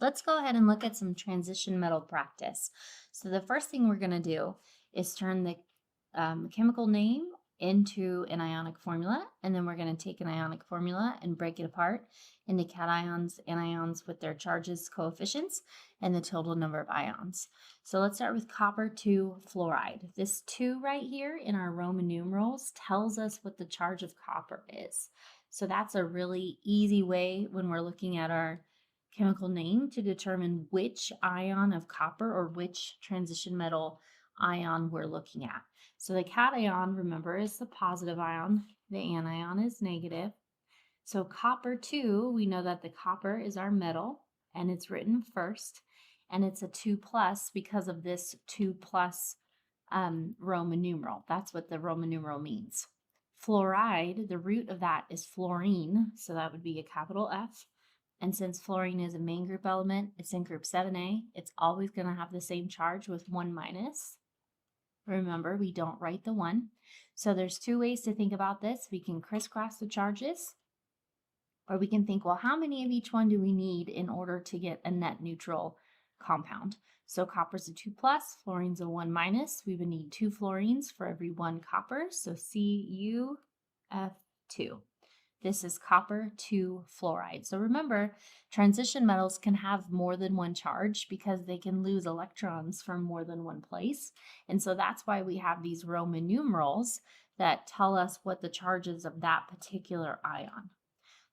Let's go ahead and look at some transition metal practice. So the first thing we're going to do is turn the chemical name into an ionic formula, and then we're going to take an ionic formula and break it apart into cations, anions with their charges, coefficients, and the total number of ions. So let's start with copper 2 fluoride. This 2 right here in our Roman numerals tells us what the charge of copper is. So that's a really easy way when we're looking at our chemical name to determine which ion of copper or which transition metal ion we're looking at. So the cation, remember, is the positive ion. The anion is negative. So copper 2, we know that the copper is our metal, and it's written first, and it's a 2 plus because of this 2 plus Roman numeral. That's what the Roman numeral means. Fluoride, the root of that is fluorine, so that would be a capital F. And since fluorine is a main group element, it's in group 7A, it's always going to have the same charge with 1 minus. Remember, we don't write the 1. So there's two ways to think about this. We can crisscross the charges, or we can think, well, how many of each one do we need in order to get a net neutral compound? So copper's a 2 plus, fluorine's a 1 minus. We would need 2 fluorines for every 1 copper, so CuF2. This is copper 2 fluoride. So remember, transition metals can have more than one charge because they can lose electrons from more than one place. And so that's why we have these Roman numerals that tell us what the charge is of that particular ion.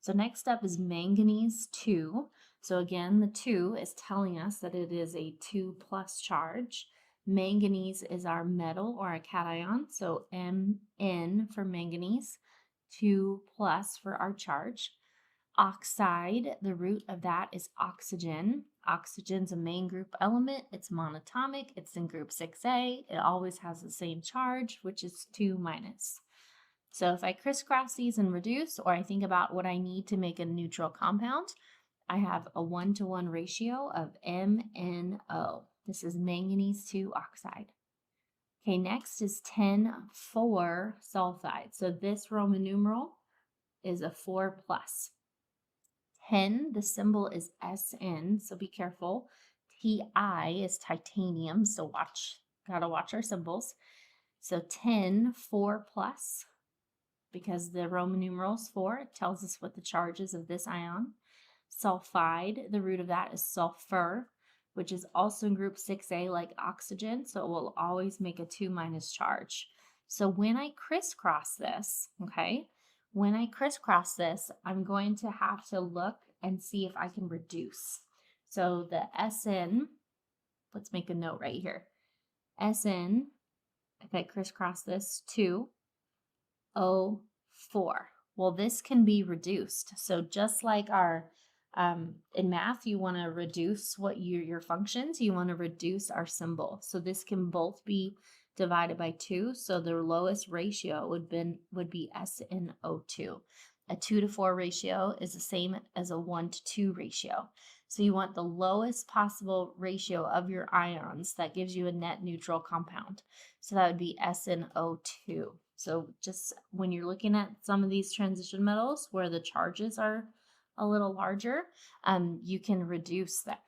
So next up is manganese 2. So again, the 2 is telling us that it is a 2 plus charge. Manganese is our metal or a cation, so Mn for manganese. 2 plus for our charge. Oxide, the root of that is oxygen. Oxygen's a main group element. It's monatomic. It's in group 6A. It always has the same charge, which is 2 minus. So if I crisscross these and reduce, or I think about what I need to make a neutral compound, I have a 1-to-1 ratio of MnO. This is manganese 2 oxide. Okay, next is 10,4 sulfide. So this Roman numeral is a 4 plus. 10, the symbol is Sn, so be careful. Ti is titanium, so gotta watch our symbols. So 10, 4 plus, because the Roman numeral is 4, it tells us what the charge is of this ion. Sulfide, the root of that is sulfur, which is also in group 6A like oxygen, so it will always make a 2 minus charge. So when I crisscross this, okay, I'm going to have to look and see if I can reduce. So the Sn, let's make a note right here. Sn, if I crisscross this, 2O4. Well, this can be reduced. So just like our in math, you want to reduce what your functions, you want to reduce our symbol. So this can both be divided by 2. So the lowest ratio would be SnO2. A 2-to-4 ratio is the same as a 1-to-2 ratio. So you want the lowest possible ratio of your ions that gives you a net neutral compound. So that would be SnO2. So just when you're looking at some of these transition metals where the charges are a little larger, you can reduce that.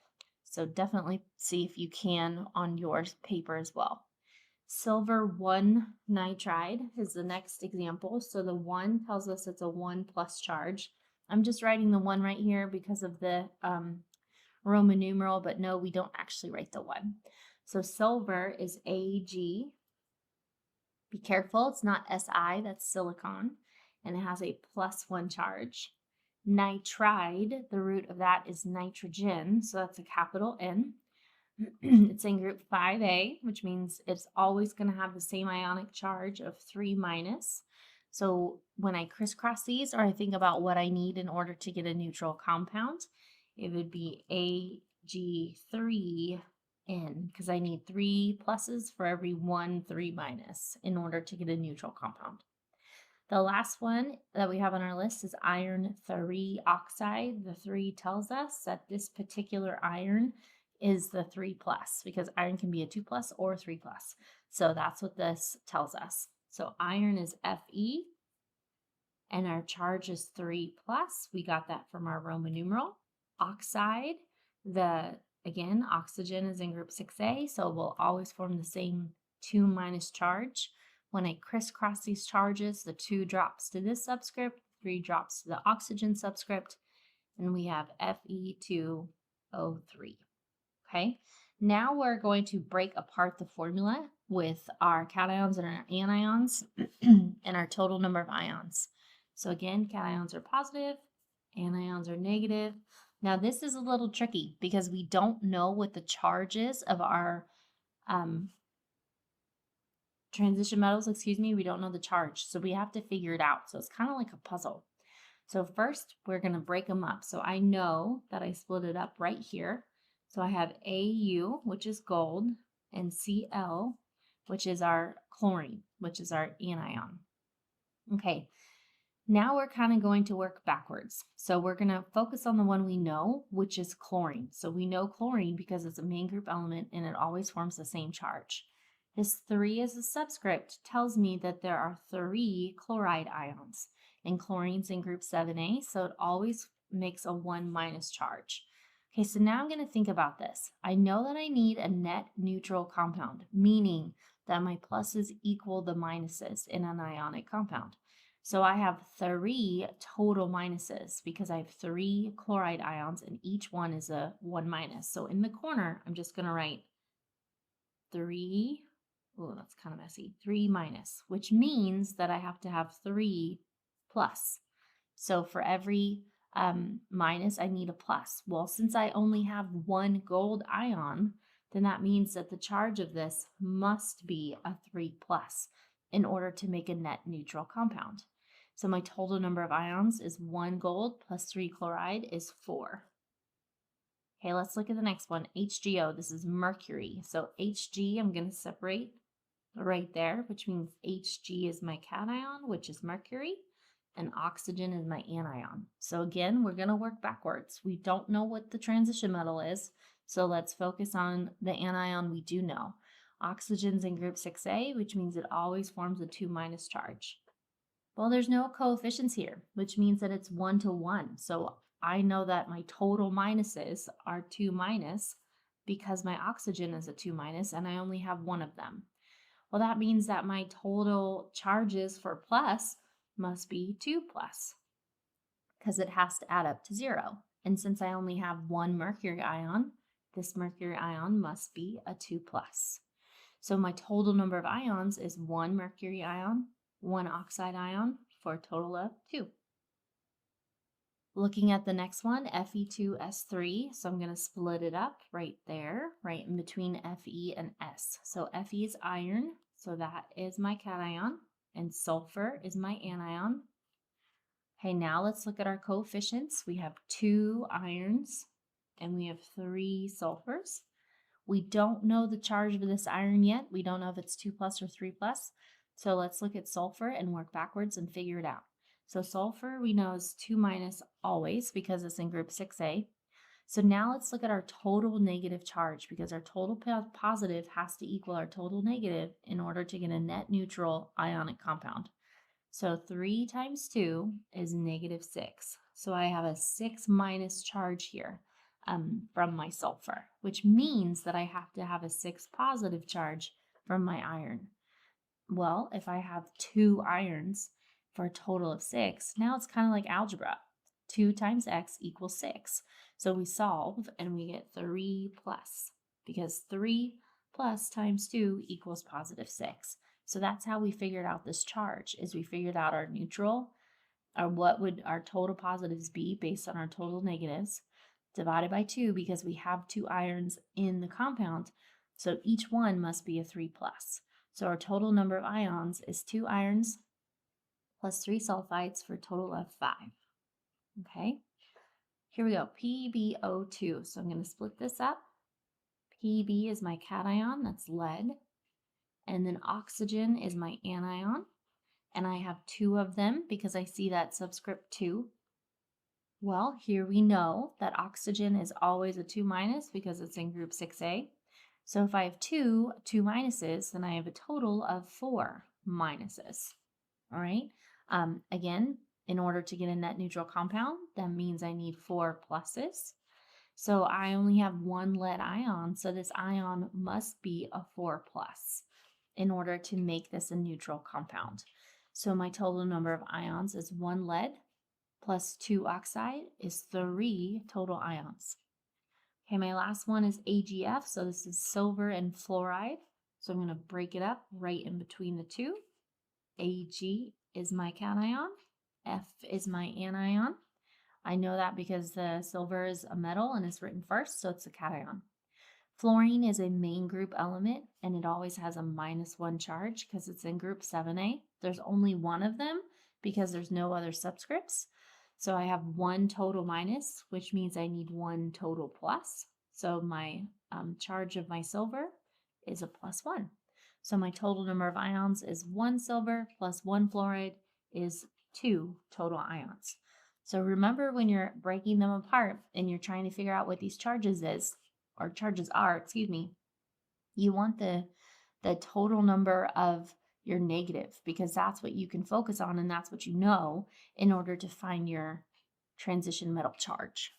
So definitely see if you can on your paper as well. Silver 1 nitride is the next example. So the 1 tells us it's a 1 plus charge. I'm just writing the 1 right here because of the Roman numeral, but no, we don't actually write the 1. So silver is Ag. Be careful, it's not Si, that's silicon, and it has a +1 charge. Nitride, the root of that is nitrogen, so that's a capital N. It's in group 5A, which means it's always going to have the same ionic charge of 3 minus. So when I crisscross these, or I think about what I need in order to get a neutral compound, it would be Ag3N, because I need 3 pluses for every 1 3 minus in order to get a neutral compound. The last one that we have on our list is iron 3 oxide. The 3 tells us that this particular iron is the 3 plus, because iron can be a 2 plus or 3 plus. So that's what this tells us. So iron is Fe, and our charge is 3 plus. We got that from our Roman numeral. Oxide, Again, oxygen is in group 6A, so it will always form the same 2 minus charge. When I crisscross these charges, the 2 drops to this subscript, 3 drops to the oxygen subscript, and we have Fe2O3. Okay, now we're going to break apart the formula with our cations and our anions and our total number of ions. So again, cations are positive, anions are negative. Now this is a little tricky because we don't know what the charge is of our transition metals, we don't know the charge. So we have to figure it out. So it's kind of like a puzzle. So first we're going to break them up. So I know that I split it up right here. So I have Au, which is gold, and Cl, which is our chlorine, which is our anion. Okay, now we're kind of going to work backwards. So we're going to focus on the one we know, which is chlorine. So we know chlorine because it's a main group element and it always forms the same charge. This 3 as a subscript tells me that there are 3 chloride ions. And chlorine's in group 7A, so it always makes a 1 minus charge. Okay, so now I'm going to think about this. I know that I need a net neutral compound, meaning that my pluses equal the minuses in an ionic compound. So I have 3 total minuses because I have 3 chloride ions and each one is a 1 minus. So in the corner, I'm just going to write 3, oh, that's kind of messy, 3 minus, which means that I have to have 3 plus. So for every minus, I need a plus. Well, since I only have 1 gold ion, then that means that the charge of this must be a 3 plus in order to make a net neutral compound. So my total number of ions is 1 gold plus 3 chloride is 4. Okay, let's look at the next one, HGO. This is mercury. So Hg, I'm going to separate right there, which means Hg is my cation, which is mercury, and oxygen is my anion. So again, we're going to work backwards. We don't know what the transition metal is, so let's focus on the anion we do know. Oxygen's in group 6A, which means it always forms a 2 minus charge. Well, there's no coefficients here, which means that it's 1 to 1. So I know that my total minuses are 2 minus because my oxygen is a 2 minus and I only have 1 of them. Well, that means that my total charges for plus must be 2 plus because it has to add up to 0. And since I only have 1 mercury ion, this mercury ion must be a 2 plus. So my total number of ions is 1 mercury ion, 1 oxide ion for a total of 2. Looking at the next one, Fe2S3, so I'm going to split it up right there, right in between Fe and S. So Fe is iron, so that is my cation, and sulfur is my anion. Okay, now let's look at our coefficients. We have 2 irons, and we have 3 sulfurs. We don't know the charge of this iron yet. We don't know if it's 2 plus or 3 plus. So let's look at sulfur and work backwards and figure it out. So sulfur we know is 2 minus always because it's in group 6A. So now let's look at our total negative charge because our total positive has to equal our total negative in order to get a net neutral ionic compound. So 3 times 2 is negative 6. So I have a 6 minus charge here from my sulfur, which means that I have to have a 6 positive charge from my iron. Well, if I have 2 irons for a total of 6, now it's kind of like algebra. 2 times x equals 6. So we solve and we get 3 plus because 3 plus times 2 equals positive 6. So that's how we figured out this charge, is we figured out our neutral, or what would our total positives be based on our total negatives, divided by 2 because we have 2 irons in the compound. So each one must be a 3 plus. So our total number of ions is 2 irons plus 3 sulfides for a total of 5. Okay, here we go, PbO2. So I'm going to split this up. Pb is my cation, that's lead. And then oxygen is my anion. And I have 2 of them because I see that subscript 2. Well, here we know that oxygen is always a 2 minus because it's in group 6A. So if I have 2 minuses, then I have a total of 4 minuses. All right. Again, in order to get a net neutral compound, that means I need 4 pluses. So I only have one lead ion, so this ion must be a 4 plus in order to make this a neutral compound. So my total number of ions is 1 lead plus 2 oxide is 3 total ions. Okay, my last one is AgF, so this is silver and fluoride. So I'm going to break it up right in between the two. Ag is my cation, F is my anion. I know that because the silver is a metal and it's written first, so it's a cation. Fluorine is a main group element, and it always has a -1 charge because it's in group 7A. There's only one of them because there's no other subscripts. So I have 1 total minus, which means I need 1 total plus. So my charge of my silver is a +1. So my total number of ions is 1 silver plus 1 fluoride is 2 total ions. So remember when you're breaking them apart and you're trying to figure out what these charges are, excuse me, you want the total number of your negative because that's what you can focus on and that's what you know in order to find your transition metal charge.